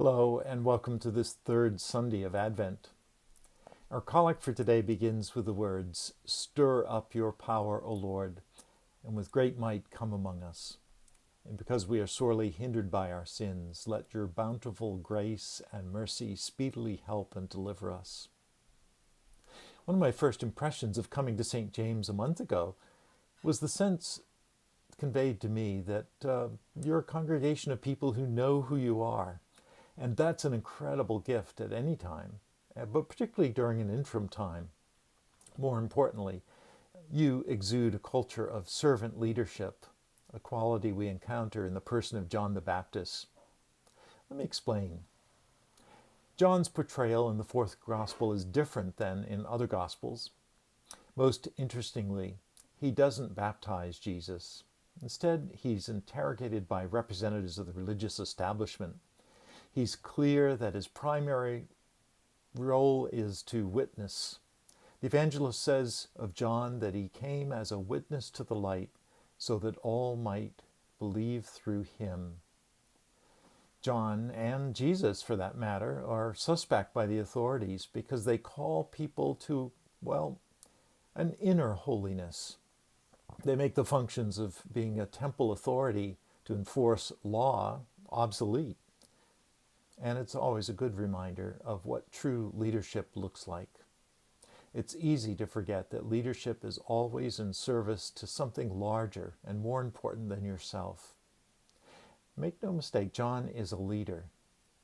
Hello, and welcome to this third Sunday of Advent. Our collect for today begins with the words, "Stir up your power, O Lord, and with great might come among us. And because we are sorely hindered by our sins, let your bountiful grace and mercy speedily help and deliver us." One of my first impressions of coming to St. James a month ago was the sense conveyed to me that you're a congregation of people who know who you are. And that's an incredible gift at any time, but particularly during an interim time. More importantly, you exude a culture of servant leadership, a quality we encounter in the person of John the Baptist. Let me explain. John's portrayal in the fourth gospel is different than in other gospels. Most interestingly, he doesn't baptize Jesus. Instead, he's interrogated by representatives of the religious establishment. He's clear that his primary role is to witness. The evangelist says of John that he came as a witness to the light so that all might believe through him. John, and Jesus for that matter, are suspect by the authorities because they call people to, an inner holiness. They make the functions of being a temple authority to enforce law obsolete. And it's always a good reminder of what true leadership looks like. It's easy to forget that leadership is always in service to something larger and more important than yourself. Make no mistake, John is a leader.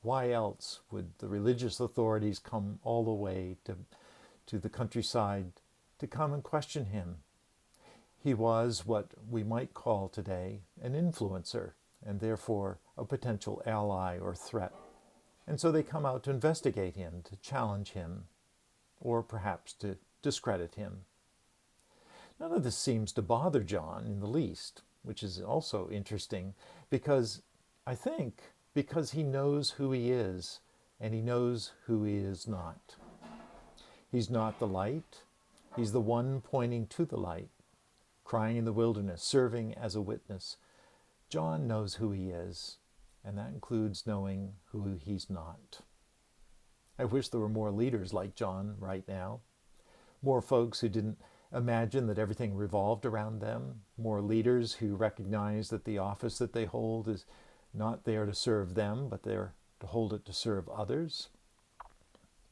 Why else would the religious authorities come all the way to the countryside to come and question him? He was what we might call today an influencer, and therefore a potential ally or threat. And so they come out to investigate him, to challenge him, or perhaps to discredit him. None of this seems to bother John in the least, which is also interesting because he knows who he is and he knows who he is not. He's not the light. He's the one pointing to the light, crying in the wilderness, serving as a witness. John knows who he is. And that includes knowing who he's not. I wish there were more leaders like John right now. More folks who didn't imagine that everything revolved around them. More leaders who recognize that the office that they hold is not there to serve them, but there to hold it to serve others.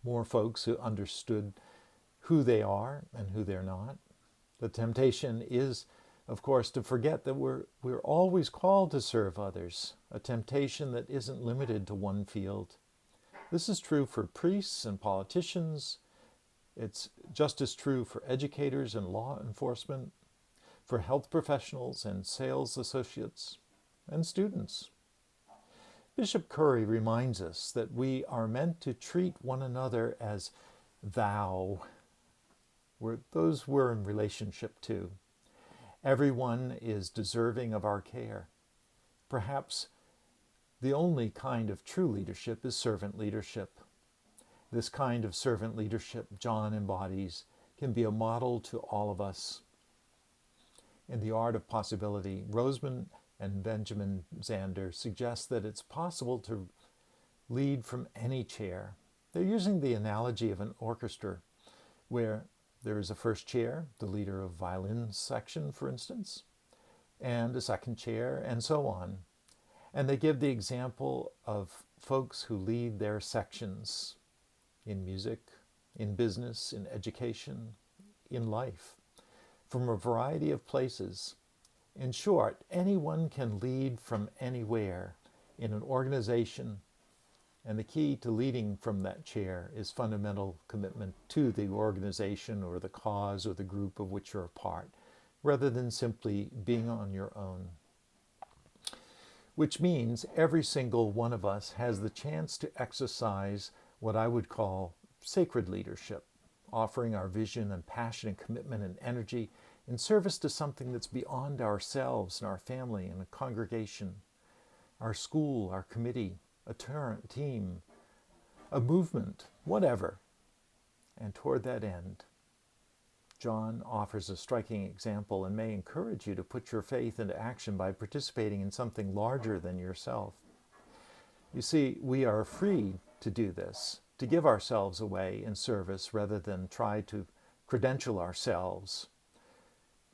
More folks who understood who they are and who they're not. The temptation is, of course, to forget that we're always called to serve others, a temptation that isn't limited to one field. This is true for priests and politicians. It's just as true for educators and law enforcement, for health professionals and sales associates, and students. Bishop Curry reminds us that we are meant to treat one another as thou. Those we're in relationship to. Everyone is deserving of our care. Perhaps the only kind of true leadership is servant leadership. This kind of servant leadership John embodies can be a model to all of us. In The Art of Possibility, Roseman and Benjamin Zander suggest that it's possible to lead from any chair. They're using the analogy of an orchestra where there is a first chair, the leader of violin section, for instance, and a second chair, and so on. And they give the example of folks who lead their sections in music, in business, in education, in life, from a variety of places. In short, anyone can lead from anywhere in an organization. And the key to leading from that chair is fundamental commitment to the organization or the cause or the group of which you're a part, rather than simply being on your own. Which means every single one of us has the chance to exercise what I would call sacred leadership, offering our vision and passion and commitment and energy in service to something that's beyond ourselves and our family and a congregation, our school, our committee, a team, a movement, whatever. And toward that end, John offers a striking example and may encourage you to put your faith into action by participating in something larger than yourself. You see, we are free to do this, to give ourselves away in service rather than try to credential ourselves,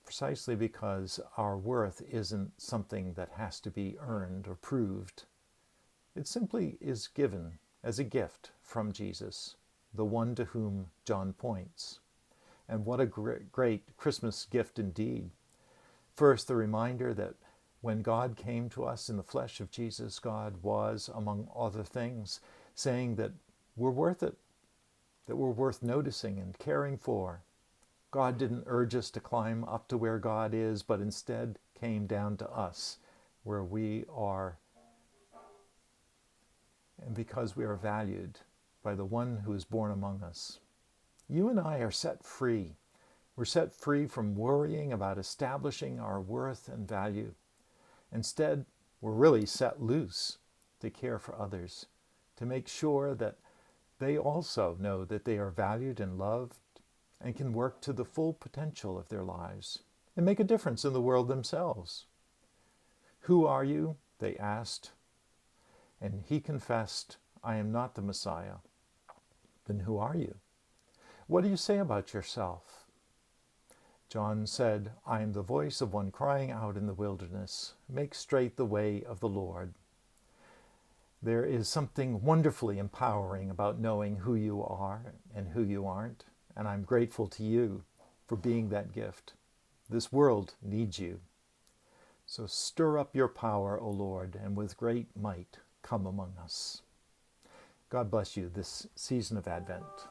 precisely because our worth isn't something that has to be earned or proved. It simply is given as a gift from Jesus, the one to whom John points. And what a great Christmas gift indeed. First, the reminder that when God came to us in the flesh of Jesus, God was, among other things, saying that we're worth it, that we're worth noticing and caring for. God didn't urge us to climb up to where God is, but instead came down to us, where we are, and because we are valued by the one who is born among us. You and I are set free. We're set free from worrying about establishing our worth and value. Instead, we're really set loose to care for others, to make sure that they also know that they are valued and loved and can work to the full potential of their lives and make a difference in the world themselves. "Who are you?" they asked. And he confessed, "I am not the Messiah." "Then who are you? What do you say about yourself?" John said, "I am the voice of one crying out in the wilderness, 'Make straight the way of the Lord.'" There is something wonderfully empowering about knowing who you are and who you aren't, and I'm grateful to you for being that gift. This world needs you. So stir up your power, O Lord, and with great might come among us. God bless you this season of Advent.